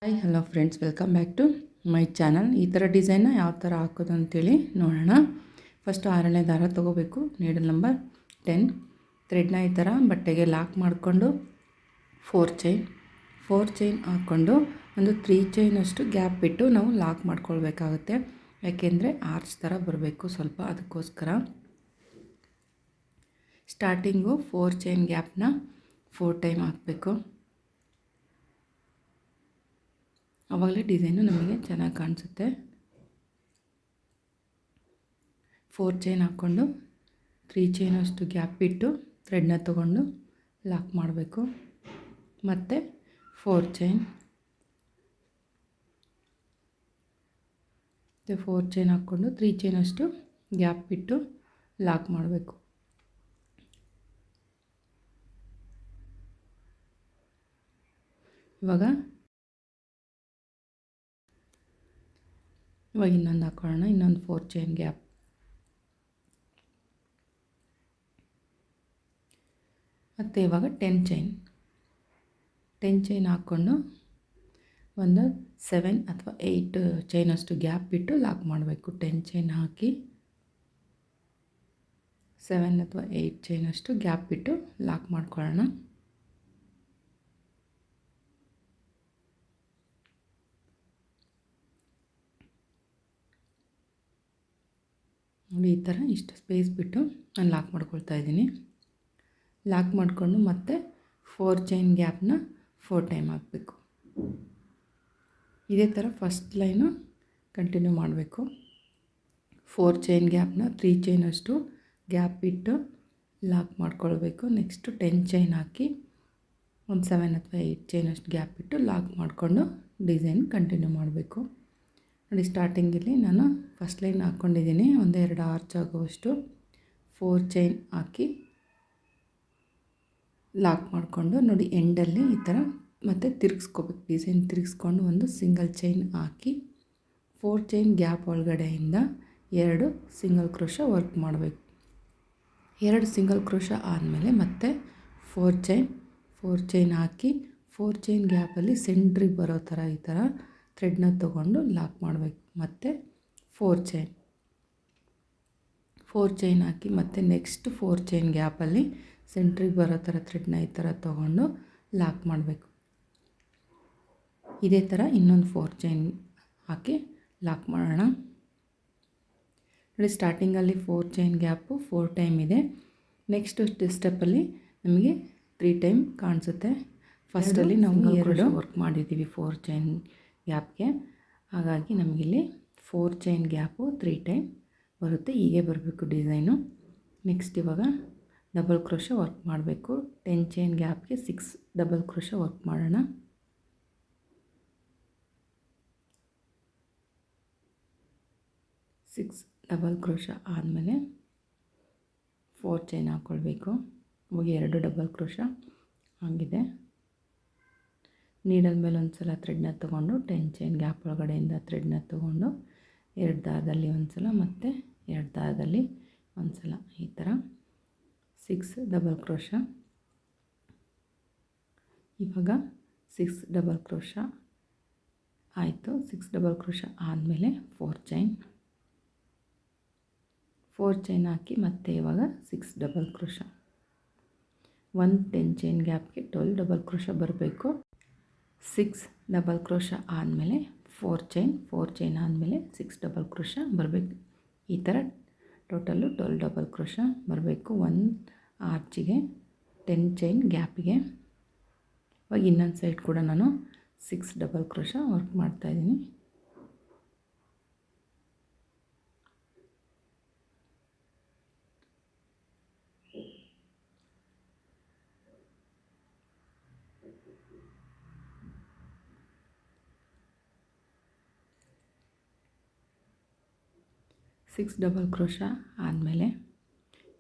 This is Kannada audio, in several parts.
Hi hello friends, welcome back to my channel. ಈ ಥರ ಡಿಸೈನ್ನ ಯಾವ ಥರ ಹಾಕೋದು ಅಂತೇಳಿ ನೋಡೋಣ. ಫಸ್ಟು 6ನೇ ದಾರ ತೊಗೋಬೇಕು, ನೀಡಲ್ ನಂಬರ್ 10. ಥ್ರೆಡ್ನ ಈ ಥರ ಬಟ್ಟೆಗೆ ಲಾಕ್ ಮಾಡಿಕೊಂಡು 4 ಚೈನ್ ಹಾಕ್ಕೊಂಡು ಒಂದು 3 ಚೈನಷ್ಟು ಗ್ಯಾಪ್ ಬಿಟ್ಟು ನಾವು ಲಾಕ್ ಮಾಡ್ಕೊಳ್ಬೇಕಾಗುತ್ತೆ. ಯಾಕೆಂದರೆ ಆರ್ಚ್ ಥರ ಬರಬೇಕು ಸ್ವಲ್ಪ, ಅದಕ್ಕೋಸ್ಕರ ಸ್ಟಾರ್ಟಿಂಗು 4 ಚೈನ್ ಗ್ಯಾಪ್ನ 4 ಟೈಮ್ ಹಾಕಬೇಕು. ಆವಾಗಲೇ ಡಿಸೈನು ನಮಗೆ ಚೆನ್ನಾಗಿ ಕಾಣಿಸುತ್ತೆ. 4 ಚೈನ್ ಹಾಕ್ಕೊಂಡು 3 ಚೈನಷ್ಟು ಗ್ಯಾಪ್ ಬಿಟ್ಟು ಥ್ರೆಡ್ನ ತೊಗೊಂಡು ಲಾಕ್ ಮಾಡಬೇಕು. ಮತ್ತು 4 ಚೈನ್ ಹಾಕ್ಕೊಂಡು 3 ಚೈನಷ್ಟು ಗ್ಯಾಪ್ ಬಿಟ್ಟು ಲಾಕ್ ಮಾಡಬೇಕು. ಇವಾಗ ಇನ್ನೊಂದು ಹಾಕೊಳ್ಳೋಣ, ಇನ್ನೊಂದು 4 ಚೈನ್ ಗ್ಯಾಪ್. ಮತ್ತು ಇವಾಗ 10 ಚೈನ್ ಹಾಕ್ಕೊಂಡು ಒಂದು 7 ಅಥವಾ 8 ಚೈನಷ್ಟು ಗ್ಯಾಪ್ ಬಿಟ್ಟು ಲಾಕ್ ಮಾಡಬೇಕು. 10 ಚೈನ್ ಹಾಕಿ 7 ಅಥವಾ 8 ಚೈನಷ್ಟು ಗ್ಯಾಪ್ ಬಿಟ್ಟು ಲಾಕ್ ಮಾಡ್ಕೊಳ್ಳೋಣ. ನೋಡಿ, ಈ ಥರ ಇಷ್ಟು ಸ್ಪೇಸ್ ಬಿಟ್ಟು ನಾನು ಲಾಕ್ ಮಾಡ್ಕೊಳ್ತಾ ಇದ್ದೀನಿ. ಲಾಕ್ ಮಾಡಿಕೊಂಡು ಮತ್ತೆ 4 ಚೈನ್ ಗ್ಯಾಪ್ನ 4 ಟೈಮ್ ಹಾಕಬೇಕು. ಇದೇ ಥರ ಫಸ್ಟ್ ಲೈನು ಕಂಟಿನ್ಯೂ ಮಾಡಬೇಕು. 4 ಚೈನ್ ಗ್ಯಾಪ್ನ 3 ಚೈನಷ್ಟು ಗ್ಯಾಪ್ ಬಿಟ್ಟು ಲಾಕ್ ಮಾಡ್ಕೊಳ್ಬೇಕು. ನೆಕ್ಸ್ಟು 10 ಚೈನ್ ಹಾಕಿ ಒಂದು 7 ಅಥವಾ 8 ಚೈನಷ್ಟು ಗ್ಯಾಪ್ ಬಿಟ್ಟು ಲಾಕ್ ಮಾಡಿಕೊಂಡು ಡಿಸೈನ್ ಕಂಟಿನ್ಯೂ ಮಾಡಬೇಕು. ನೋಡಿ, ಸ್ಟಾರ್ಟಿಂಗಲ್ಲಿ ನಾನು ಫಸ್ಟ್ ಲೈನ್ ಹಾಕ್ಕೊಂಡಿದ್ದೀನಿ, ಒಂದೆರಡು ಆರ್ಚ್ ಆಗುವಷ್ಟು 4 ಚೈನ್ ಹಾಕಿ ಲಾಕ್ ಮಾಡಿಕೊಂಡು ನೋಡಿ ಎಂಡಲ್ಲಿ ಈ ಥರ ಮತ್ತೆ ತಿರುಗಿಸ್ಕೋಬೇಕು. ಡಿಸೈನ್ ತಿರುಗಿಸ್ಕೊಂಡು ಒಂದು ಸಿಂಗಲ್ ಚೈನ್ ಹಾಕಿ 4 ಚೈನ್ ಗ್ಯಾಪ್ ಒಳಗಡೆಯಿಂದ 2 ಸಿಂಗಲ್ ಕ್ರೋಶ ವರ್ಕ್ ಮಾಡಬೇಕು. 2 ಸಿಂಗಲ್ ಕ್ರೋಶ ಆದಮೇಲೆ ಮತ್ತೆ 4 ಚೈನ್ ಹಾಕಿ 4 ಚೈನ್ ಗ್ಯಾಪಲ್ಲಿ ಸೆಂಟ್ರಿಗೆ ಬರೋ ಥರ ಈ ಥರ ಥ್ರೆಡ್ನ ತೊಗೊಂಡು ಲಾಕ್ ಮಾಡಬೇಕು. ಮತ್ತು 4 ಚೈನ್ ಹಾಕಿ ಮತ್ತು ನೆಕ್ಸ್ಟ್ 4 ಚೈನ್ ಗ್ಯಾಪಲ್ಲಿ ಸೆಂಟ್ರಿಗೆ ಬರೋ ಥರ ಥ್ರೆಡ್ನ ಈ ಥರ ತೊಗೊಂಡು ಲಾಕ್ ಮಾಡಬೇಕು. ಇದೇ ಥರ ಇನ್ನೊಂದು 4 ಚೈನ್ ಹಾಕಿ ಲಾಕ್ ಮಾಡೋಣ. ನೋಡಿ, ಸ್ಟಾರ್ಟಿಂಗಲ್ಲಿ 4 ಚೈನ್ ಗ್ಯಾಪು 4 ಟೈಮ್ ಇದೆ. ನೆಕ್ಸ್ಟ್ ಸ್ಟೆಪ್ಪಲ್ಲಿ ನಮಗೆ 3 ಟೈಮ್ ಕಾಣಿಸುತ್ತೆ. ಫಸ್ಟಲ್ಲಿ ನಾವು 2 ವರ್ಕ್ ಮಾಡಿದ್ದೀವಿ 4 ಚೈನ್ ಗ್ಯಾಪ್ಗೆ, ಹಾಗಾಗಿ ನಮಗಿಲ್ಲಿ 4 ಚೈನ್ ಗ್ಯಾಪು 3 ಟೈಮ್ ಬರುತ್ತೆ. ಹೀಗೆ ಬರಬೇಕು ಡಿಸೈನು. ನೆಕ್ಸ್ಟ್ ಇವಾಗ ಡಬಲ್ ಕ್ರೋಶ ವರ್ಕ್ ಮಾಡಬೇಕು. 10 ಚೈನ್ ಗ್ಯಾಪ್ಗೆ 6 ಡಬಲ್ ಕ್ರೋಶ ವರ್ಕ್ ಮಾಡೋಣ. ಸಿಕ್ಸ್ ಡಬಲ್ ಕ್ರೋಶ ಆದಮೇಲೆ 4 ಚೈನ್ ಹಾಕ್ಕೊಳ್ಬೇಕು. ಇವಾಗ 2 ಡಬಲ್ ಕ್ರೋಶ ಆಗಿದೆ. ನೀಡಲ್ ಮೇಲೆ ಒಂದು ಸಲ ಥ್ರೆಡ್ನ ತೊಗೊಂಡು 10 ಚೈನ್ ಗ್ಯಾಪ್ ಒಳಗಡೆಯಿಂದ ಥ್ರೆಡ್ನ ತೊಗೊಂಡು 2 ದಾರದಲ್ಲಿ ಒಂದು ಸಲ ಮತ್ತು 2 ದಾರದಲ್ಲಿ ಒಂದು ಸಲ ಈ ಥರ 6 ಡಬಲ್ ಕ್ರೋಶ. ಇವಾಗ 6 ಡಬಲ್ ಕ್ರೋಶ ಆಯಿತು. 6 ಡಬಲ್ ಕ್ರೋಶ ಆದಮೇಲೆ 4 ಚೈನ್ ಹಾಕಿ ಮತ್ತೆ ಇವಾಗ 6 ಡಬಲ್ ಕ್ರೋಶ. 10 ಚೈನ್ ಗ್ಯಾಪ್ಗೆ 12 ಡಬಲ್ ಕ್ರೋಶ ಬರಬೇಕು. 6 ಡಬಲ್ ಕ್ರೋಶ ಆದಮೇಲೆ 4 ಚೈನ್ ಆದಮೇಲೆ 6 ಡಬಲ್ ಕ್ರೋಶ ಬರಬೇಕು. ಈ ಥರ ಟೋಟಲ್ಲು 12 ಡಬಲ್ ಕ್ರೋಶ ಬರಬೇಕು ಒಂದು ಆರ್ಚಿಗೆ 10 ಚೈನ್ ಗ್ಯಾಪಿಗೆ. ಇವಾಗ ಇನ್ನೊಂದು ಸೈಡ್ ಕೂಡ ನಾನು 6 ಡಬಲ್ ಕ್ರೋಶ ವರ್ಕ್ ಮಾಡ್ತಾಯಿದ್ದೀನಿ. ಸಿಕ್ಸ್ ಡಬಲ್ ಕ್ರೋಶ ಆದಮೇಲೆ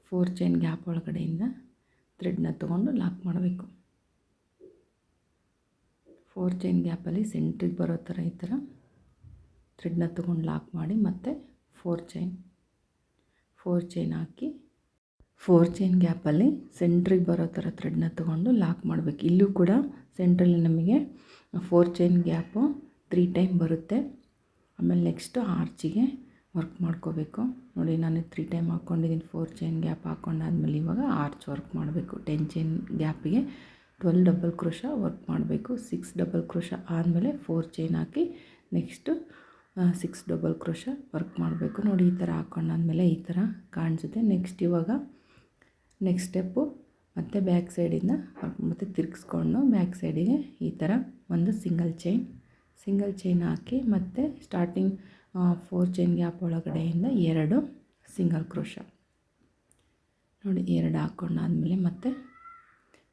4 ಚೈನ್ ಗ್ಯಾಪ್ ಒಳಗಡೆಯಿಂದ ಥ್ರೆಡ್ನ ತೊಗೊಂಡು ಲಾಕ್ ಮಾಡಬೇಕು. 4 ಚೈನ್ ಗ್ಯಾಪಲ್ಲಿ ಸೆಂಟ್ರಿಗೆ ಬರೋ ಥರ ಈ ಥರ ಥ್ರೆಡ್ನ ತೊಗೊಂಡು ಲಾಕ್ ಮಾಡಿ ಮತ್ತು 4 ಚೈನ್ ಹಾಕಿ 4 ಚೈನ್ ಗ್ಯಾಪಲ್ಲಿ ಸೆಂಟ್ರಿಗೆ ಬರೋ ಥರ ಥ್ರೆಡ್ನ ತೊಗೊಂಡು ಲಾಕ್ ಮಾಡಬೇಕು. ಇಲ್ಲೂ ಕೂಡ ಸೆಂಟ್ರಲ್ಲಿ ನಮಗೆ 4 ಚೈನ್ ಗ್ಯಾಪು 3 ಟೈಮ್ ಬರುತ್ತೆ. ಆಮೇಲೆ ನೆಕ್ಸ್ಟು ಆರ್ಚಿಗೆ ವರ್ಕ್ ಮಾಡ್ಕೋಬೇಕು. ನೋಡಿ ನಾನು 3 ಟೈಮ್ ಹಾಕ್ಕೊಂಡಿದ್ದೀನಿ. 4 ಚೈನ್ ಗ್ಯಾಪ್ ಹಾಕ್ಕೊಂಡಾದ್ಮೇಲೆ ಇವಾಗ ಆರ್ಚ್ ವರ್ಕ್ ಮಾಡಬೇಕು. 10 ಚೈನ್ ಗ್ಯಾಪಿಗೆ 12 ಡಬಲ್ ಕ್ರೋಶ ವರ್ಕ್ ಮಾಡಬೇಕು. 6 ಡಬಲ್ ಕ್ರೋಶ ಆದಮೇಲೆ 4 ಚೈನ್ ಹಾಕಿ ನೆಕ್ಸ್ಟು 6 ಡಬಲ್ ಕ್ರೋಶ ವರ್ಕ್ ಮಾಡಬೇಕು. ನೋಡಿ ಈ ಥರ ಹಾಕ್ಕೊಂಡಾದ್ಮೇಲೆ ಈ ಥರ ಕಾಣಿಸುತ್ತೆ. ನೆಕ್ಸ್ಟ್ ಸ್ಟೆಪ್ಪು ಮತ್ತು ಬ್ಯಾಕ್ ಸೈಡಿಂದ ಮತ್ತು ತಿರುಗಿಸ್ಕೊಂಡು ಬ್ಯಾಕ್ ಸೈಡಿಗೆ ಈ ಥರ ಒಂದು ಸಿಂಗಲ್ ಚೈನ್ ಹಾಕಿ ಮತ್ತು ಸ್ಟಾರ್ಟಿಂಗ್ 4 ಚೈನ್ ಗ್ಯಾಪ್ ಒಳಗಡೆಯಿಂದ 2 ಸಿಂಗಲ್ ಕ್ರೋಶ. ನೋಡಿ 2 ಹಾಕ್ಕೊಂಡಾದ್ಮೇಲೆ ಮತ್ತೆ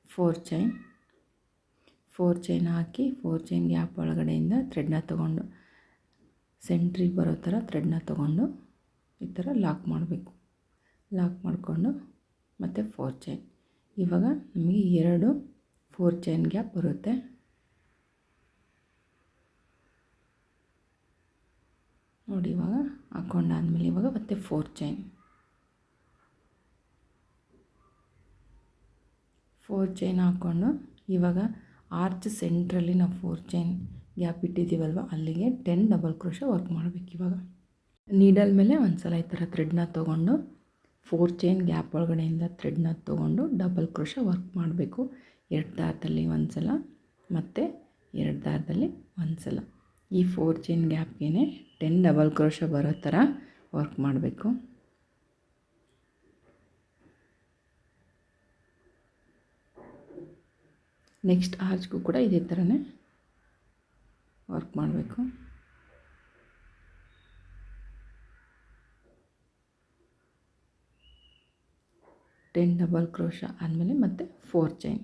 4 ಚೈನ್ ಹಾಕಿ 4 ಚೈನ್ ಗ್ಯಾಪ್ ಒಳಗಡೆಯಿಂದ ಥ್ರೆಡ್ನ ತೊಗೊಂಡು ಸೆಂಟ್ರಿಗೆ ಬರೋ ಥರ ಥ್ರೆಡ್ನ ತೊಗೊಂಡು ಈ ಥರ ಲಾಕ್ ಮಾಡಬೇಕು. ಲಾಕ್ ಮಾಡಿಕೊಂಡು ಮತ್ತು 4 ಚೈನ್. ಇವಾಗ ನಮಗೆ 2 4 ಚೈನ್ ಗ್ಯಾಪ್ ಬರುತ್ತೆ. ನೋಡಿ ಇವಾಗ ಹಾಕ್ಕೊಂಡಾದ್ಮೇಲೆ ಇವಾಗ ಮತ್ತೆ 4 ಚೈನ್ ಹಾಕ್ಕೊಂಡು ಇವಾಗ ಆರ್ಚ್ ಸೆಂಟ್ರಲ್ಲಿ ನಾವು 4 ಚೈನ್ ಗ್ಯಾಪ್ ಇಟ್ಟಿದ್ದೀವಲ್ವ ಅಲ್ಲಿಗೆ 10 ಡಬಲ್ ಕ್ರೋಶ ವರ್ಕ್ ಮಾಡಬೇಕು. ಇವಾಗ ನೀಡಲ್ ಮೇಲೆ ಒಂದು ಸಲ ಈ ಥರ ಥ್ರೆಡ್ನ ತೊಗೊಂಡು 4 ಚೈನ್ ಗ್ಯಾಪ್ ಒಳಗಡೆಯಿಂದ ಥ್ರೆಡ್ನ ತೊಗೊಂಡು ಡಬಲ್ ಕ್ರೋಶ ವರ್ಕ್ ಮಾಡಬೇಕು. 2 ದಾರದಲ್ಲಿ ಒಂದು ಸಲ ಮತ್ತು 2 ದಾರದಲ್ಲಿ ಒಂದು ಸಲ. ಈ 4 ಚೈನ್ ಗ್ಯಾಪ್ಗೆ 10 ಡಬಲ್ ಕ್ರೋಶ ಬರೋ ಥರ ವರ್ಕ್ ಮಾಡಬೇಕು. ನೆಕ್ಸ್ಟ್ ಆರ್ಚ್ಗೂ ಕೂಡ ಇದೇ ಥರನೇ ವರ್ಕ್ ಮಾಡಬೇಕು. 10 ಡಬಲ್ ಕ್ರೋಶ ಆದಮೇಲೆ ಮತ್ತೆ 4 ಚೈನ್.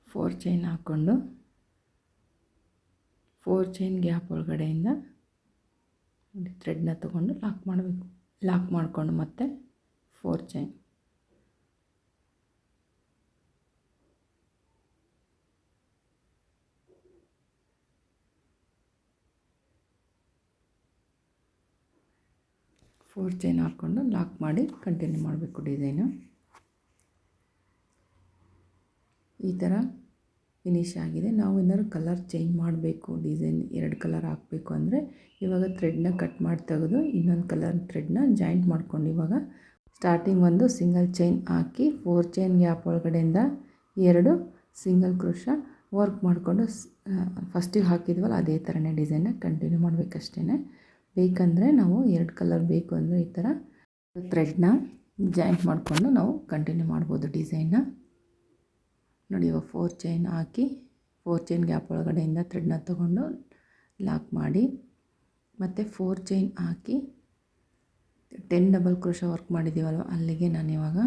4 ಚೈನ್ ಹಾಕ್ಕೊಂಡು 4 ಚೈನ್ ಗ್ಯಾಪ್ ಒಳಗಡೆಯಿಂದ ಥ್ರೆಡ್ನ ತೊಗೊಂಡು ಲಾಕ್ ಮಾಡಬೇಕು. ಲಾಕ್ ಮಾಡಿಕೊಂಡು ಮತ್ತೆ 4 ಚೈನ್. 4 ಚೈನ್ ಹಾಕ್ಕೊಂಡು ಲಾಕ್ ಮಾಡಿ ಕಂಟಿನ್ಯೂ ಮಾಡಬೇಕು ಡಿಸೈನು. ಈ ಥರ ಫಿನಿಶ್ ಆಗಿದೆ. ನಾವು ಏನಾದ್ರು ಕಲರ್ ಚೇಂಜ್ ಮಾಡಬೇಕು, ಡಿಸೈನ್ 2 ಕಲರ್ ಹಾಕಬೇಕು ಅಂದರೆ ಇವಾಗ ಥ್ರೆಡ್ನ ಕಟ್ ಮಾಡಿ ತೆಗೆದು ಇನ್ನೊಂದು ಕಲರ್ ಥ್ರೆಡ್ನ ಜಾಯಿಂಟ್ ಮಾಡ್ಕೊಂಡು ಇವಾಗ ಸ್ಟಾರ್ಟಿಂಗ್ ಒಂದು ಸಿಂಗಲ್ ಚೈನ್ ಹಾಕಿ 4 ಚೈನ್ ಗ್ಯಾಪ್ ಒಳಗಡೆಯಿಂದ 2 ಸಿಂಗಲ್ ಕ್ರೋಶ ವರ್ಕ್ ಮಾಡಿಕೊಂಡು ಫಸ್ಟಿಗೆ ಹಾಕಿದ್ವಲ್ಲ ಅದೇ ಥರನೇ ಡಿಸೈನ್ನ ಕಂಟಿನ್ಯೂ ಮಾಡಬೇಕಷ್ಟೇ. ಬೇಕಂದರೆ ನಾವು 2 ಕಲರ್ ಬೇಕು ಅಂದರೆ ಈ ಥರ ಥ್ರೆಡ್ನ ಜಾಯಿಂಟ್ ಮಾಡಿಕೊಂಡು ನಾವು ಕಂಟಿನ್ಯೂ ಮಾಡ್ಬೋದು ಡಿಸೈನ್ನ. ನೋಡಿ ಇವಾಗ 4 ಚೈನ್ ಹಾಕಿ 4 ಚೈನ್ ಗ್ಯಾಪ್ ಒಳಗಡೆಯಿಂದ ಥ್ರೆಡ್ನ ತೊಗೊಂಡು ಲಾಕ್ ಮಾಡಿ ಮತ್ತು 4 ಚೈನ್ ಹಾಕಿ 10 ಡಬಲ್ ಕ್ರೋಶ ವರ್ಕ್ ಮಾಡಿದ್ದೀವಲ್ವ ಅಲ್ಲಿಗೆ ನಾನು ಇವಾಗ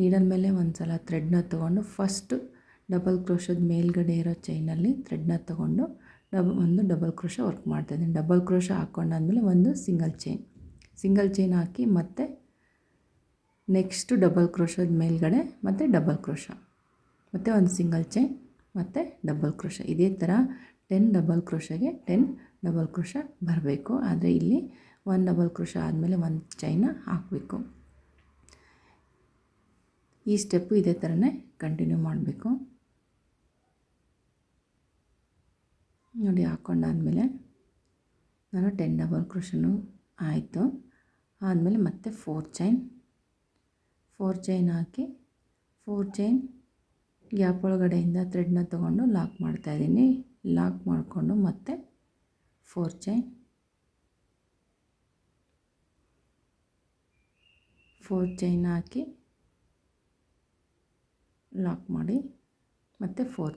ನೀಡಲ್ ಮೇಲೆ ಒಂದು ಸಲ ಥ್ರೆಡ್ನ ತೊಗೊಂಡು ಫಸ್ಟ್ ಡಬಲ್ ಕ್ರೋಶದ ಮೇಲ್ಗಡೆ ಇರೋ ಚೈನಲ್ಲಿ ಥ್ರೆಡ್ನ ತೊಗೊಂಡು ಒಂದು ಡಬಲ್ ಕ್ರೋಶ ವರ್ಕ್ ಮಾಡ್ತಾಯಿದ್ದೀನಿ. ಡಬಲ್ ಕ್ರೋಶ ಹಾಕ್ಕೊಂಡಾದ್ಮೇಲೆ ಒಂದು ಸಿಂಗಲ್ ಚೈನ್ ಹಾಕಿ ಮತ್ತು ನೆಕ್ಸ್ಟು ಡಬಲ್ ಕ್ರೋಶದ ಮೇಲ್ಗಡೆ ಮತ್ತು ಡಬಲ್ ಕ್ರೋಶ ಮತ್ತು ಒಂದು ಸಿಂಗಲ್ ಚೈನ್ ಮತ್ತು ಡಬಲ್ ಕ್ರೋಶ. ಇದೇ ಥರ 10 ಡಬಲ್ ಕ್ರೋಶಗೆ 10 ಡಬಲ್ ಕ್ರೋಶ ಬರಬೇಕು. ಆದರೆ ಇಲ್ಲಿ 1 ಡಬಲ್ ಕ್ರೋಶ ಆದಮೇಲೆ 1 ಚೈನ ಹಾಕಬೇಕು. ಈ ಸ್ಟೆಪ್ಪು ಇದೇ ಥರನೇ ಕಂಟಿನ್ಯೂ ಮಾಡಬೇಕು. ನೋಡಿ ಹಾಕ್ಕೊಂಡಾದ್ಮೇಲೆ ನಾನು 10 ಡಬಲ್ ಕ್ರೋಶನೂ ಆಯಿತು. ಆದಮೇಲೆ ಮತ್ತೆ 4 ಚೈನ್ ಹಾಕಿ 4 ಚೈನ್ ಗ್ಯಾಪ್ ಒಳಗಡೆಯಿಂದ ಥ್ರೆಡ್ನ ತೊಗೊಂಡು ಲಾಕ್ ಮಾಡ್ತಾಯಿದ್ದೀನಿ. ಲಾಕ್ ಮಾಡಿಕೊಂಡು ಮತ್ತೆ 4 ಚೈನ್ ಹಾಕಿ ಲಾಕ್ ಮಾಡಿ ಮತ್ತು 4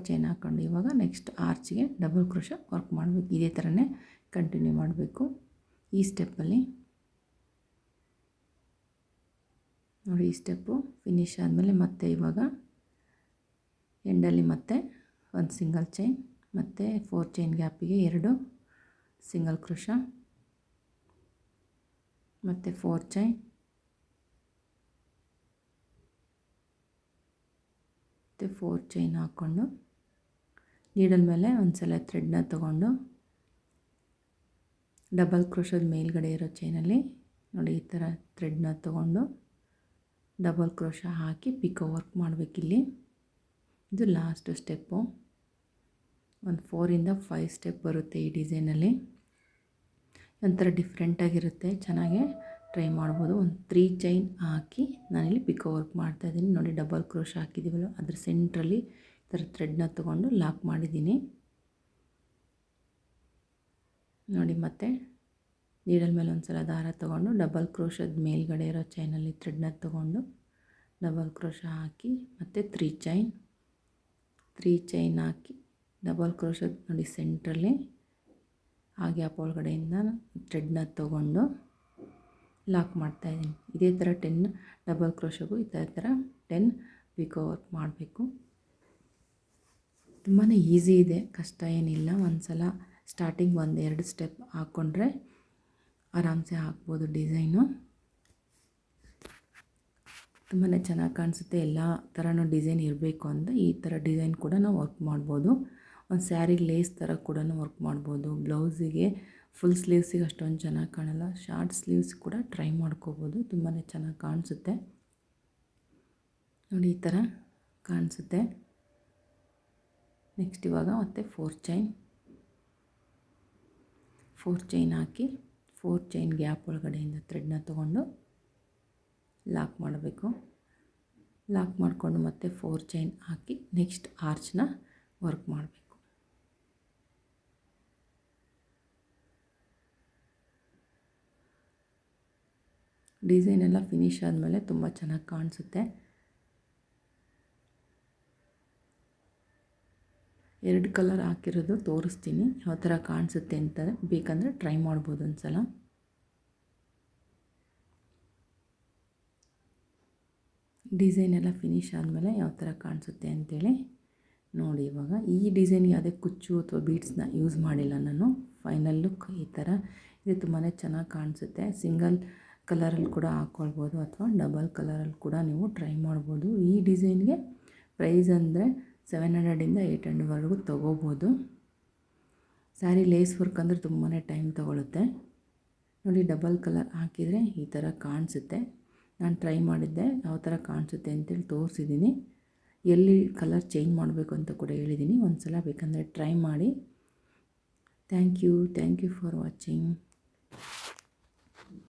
ಚೈನ್ ಹಾಕ್ಕೊಂಡು ಇವಾಗ ನೆಕ್ಸ್ಟ್ ಆರ್ಚ್ಗೆ ಡಬಲ್ ಕ್ರೋಶ ವರ್ಕ್ ಮಾಡಬೇಕು. ಇದೇ ಥರನೇ ಕಂಟಿನ್ಯೂ ಮಾಡಬೇಕು ಈ ಸ್ಟೆಪ್ಪಲ್ಲಿ. ನೋಡಿ ಈ ಸ್ಟೆಪ್ಪು ಫಿನಿಶ್ ಆದಮೇಲೆ ಮತ್ತೆ ಇವಾಗ ಎಂಡಲ್ಲಿ ಮತ್ತೆ ಒಂದು ಸಿಂಗಲ್ ಚೈನ್ ಮತ್ತು 4 ಚೈನ್ ಗ್ಯಾಪಿಗೆ 2 ಸಿಂಗಲ್ ಕ್ರೋಶ ಮತ್ತು 4 ಚೈನ್ ಮತ್ತು 4 ಚೈನ್ ಹಾಕ್ಕೊಂಡು ನೀಡಲ್ ಮೇಲೆ ಒಂದು ಸಲ ಥ್ರೆಡ್ನ ತೊಗೊಂಡು ಡಬಲ್ ಕ್ರೋಶದ ಮೇಲ್ಗಡೆ ಇರೋ ಚೈನಲ್ಲಿ ನೋಡಿ ಈ ಥರ ಥ್ರೆಡ್ನ ತೊಗೊಂಡು ಡಬಲ್ ಕ್ರೋಶ ಹಾಕಿ ಪಿಕೋ ವರ್ಕ್ ಮಾಡಬೇಕಿಲ್ಲಿ. ಇದು ಲಾಸ್ಟ್ ಸ್ಟೆಪ್ಪು. ಒಂದು 4 to 5 ಸ್ಟೆಪ್ ಬರುತ್ತೆ ಈ ಡಿಸೈನಲ್ಲಿ. ಒಂಥರ ಡಿಫ್ರೆಂಟಾಗಿರುತ್ತೆ, ಚೆನ್ನಾಗೆ ಟ್ರೈ ಮಾಡ್ಬೋದು. ಒಂದು 3 ಚೈನ್ ಹಾಕಿ ನಾನಿಲ್ಲಿ ಪಿಕೋ ವರ್ಕ್ ಮಾಡ್ತಾಯಿದ್ದೀನಿ. ನೋಡಿ ಡಬಲ್ ಕ್ರೋಶ ಹಾಕಿದ್ದೀವಲ್ಲ ಅದ್ರ ಸೆಂಟ್ರಲ್ಲಿ ಈ ಥರ ಥ್ರೆಡ್ನ ತೊಗೊಂಡು ಲಾಕ್ ಮಾಡಿದ್ದೀನಿ. ನೋಡಿ ಮತ್ತೆ ನೀಡಲ್ ಮೇಲೆ ಒಂದು ಸಲ ದಾರ ತೊಗೊಂಡು ಡಬಲ್ ಕ್ರೋಶದ ಮೇಲ್ಗಡೆ ಇರೋ ಚೈನಲ್ಲಿ ಥ್ರೆಡ್ನ ತೊಗೊಂಡು ಡಬಲ್ ಕ್ರೋಶ ಹಾಕಿ ಮತ್ತು 3 ಚೈನ್ ಹಾಕಿ ಡಬಲ್ ಕ್ರೋಶದ ನೋಡಿ ಸೆಂಟ್ರಲ್ಲಿ ಆ ಗ್ಯಾಪ್ ಒಳಗಡೆಯಿಂದ ಥ್ರೆಡ್ನ ತೊಗೊಂಡು ಲಾಕ್ ಮಾಡ್ತಾಯಿದ್ದೀನಿ. ಇದೇ ಥರ 10 ಡಬಲ್ ಕ್ರೋಶಗೂ ಇದೇ ಥರ 10 ಪಿಕೋ ವರ್ಕ್ ಮಾಡಬೇಕು. ತುಂಬಾ ಈಸಿ ಇದೆ, ಕಷ್ಟ ಏನಿಲ್ಲ. ಒಂದು ಸಲ ಸ್ಟಾರ್ಟಿಂಗ್ 1-2 ಸ್ಟೆಪ್ ಹಾಕ್ಕೊಂಡ್ರೆ ಆರಾಮ್ಸೆ ಹಾಕ್ಬೋದು ಡಿಸೈನು. ತುಂಬಾ ಚೆನ್ನಾಗಿ ಕಾಣಿಸುತ್ತೆ. ಎಲ್ಲ ಥರನೂ ಡಿಸೈನ್ ಇರಬೇಕು ಅಂತ ಈ ಥರ ಡಿಸೈನ್ ಕೂಡ ನಾವು ವರ್ಕ್ ಮಾಡ್ಬೋದು. ಒಂದು ಸ್ಯಾರಿ ಲೇಸ್ ಥರ ಕೂಡ ವರ್ಕ್ ಮಾಡ್ಬೋದು. ಬ್ಲೌಸಿಗೆ ಫುಲ್ ಸ್ಲೀವ್ಸಿಗೆ ಅಷ್ಟೊಂದು ಚೆನ್ನಾಗಿ ಕಾಣಲ್ಲ, ಶಾರ್ಟ್ ಸ್ಲೀವ್ಸ್ ಕೂಡ ಟ್ರೈ ಮಾಡ್ಕೋಬೋದು. ತುಂಬಾ ಚೆನ್ನಾಗಿ ಕಾಣಿಸುತ್ತೆ. ನೋಡಿ ಈ ಥರ ಕಾಣಿಸುತ್ತೆ. ನೆಕ್ಸ್ಟ್ ಇವಾಗ ಮತ್ತೆ 4 ಚೈನ್ ಹಾಕಿ 4 ಚೈನ್ ಗ್ಯಾಪ್ ಒಳಗಡೆಯಿಂದ ಥ್ರೆಡ್ನ ತೊಗೊಂಡು ಲಾಕ್ ಮಾಡಬೇಕು. ಲಾಕ್ ಮಾಡಿಕೊಂಡು ಮತ್ತೆ 4 ಚೈನ್ ಹಾಕಿ ನೆಕ್ಸ್ಟ್ ಆರ್ಚ್ನ ವರ್ಕ್ ಮಾಡಬೇಕು. ಡಿಸೈನ್ ಎಲ್ಲ ಫಿನಿಶ್ ಆದಮೇಲೆ ತುಂಬ ಚೆನ್ನಾಗಿ ಕಾಣಿಸುತ್ತೆ. 2 ಕಲರ್ ಹಾಕಿರೋದು ತೋರಿಸ್ತೀನಿ ಯಾವ ಥರ ಕಾಣಿಸುತ್ತೆ ಅಂತ, ಬೇಕಂದರೆ ಟ್ರೈ ಮಾಡ್ಬೋದು ಒಂದು ಸಲ. ಡಿಸೈನ್ ಎಲ್ಲ ಫಿನಿಶ್ ಆದಮೇಲೆ ಯಾವ ಥರ ಕಾಣಿಸುತ್ತೆ ಅಂಥೇಳಿ ನೋಡಿ. ಇವಾಗ ಈ ಡಿಸೈನ್ಗೆ ಯಾವುದೇ ಕುಚ್ಚು ಅಥವಾ ಬೀಡ್ಸ್ನ ಯೂಸ್ ಮಾಡಿಲ್ಲ ನಾನು. ಫೈನಲ್ ಲುಕ್ ಈ ಥರ ಇದು. ತುಂಬಾ ಚೆನ್ನಾಗಿ ಕಾಣಿಸುತ್ತೆ. ಸಿಂಗಲ್ ಕಲರಲ್ಲಿ ಕೂಡ ಹಾಕ್ಕೊಳ್ಬೋದು ಅಥವಾ ಡಬಲ್ ಕಲರಲ್ಲಿ ಕೂಡ ನೀವು ಟ್ರೈ ಮಾಡ್ಬೋದು. ಈ ಡಿಸೈನ್ಗೆ ಪ್ರೈಸ್ ಅಂದರೆ 700 ಇಂದ 800ವರೆಗೂ ತೊಗೋಬೋದು. ಸ್ಯಾರಿ ಲೇಸ್ ವರ್ಕ್ ಅಂದರೆ ತುಂಬಾ ಟೈಮ್ ತೊಗೊಳುತ್ತೆ. ನೋಡಿ ಡಬಲ್ ಕಲರ್ ಹಾಕಿದರೆ ಈ ಥರ ಕಾಣಿಸುತ್ತೆ. ನಾನು ಟ್ರೈ ಮಾಡಿದ್ದೆ, ಯಾವ ಥರ ಕಾಣಿಸುತ್ತೆ ಅಂತೇಳಿ ತೋರಿಸಿದ್ದೀನಿ. ಎಲ್ಲಿ ಕಲರ್ ಚೇಂಜ್ ಮಾಡಬೇಕು ಅಂತ ಕೂಡ ಹೇಳಿದ್ದೀನಿ. ಒಂದು ಸಲ ಬೇಕಂದರೆ ಟ್ರೈ ಮಾಡಿ. Thank you for watching.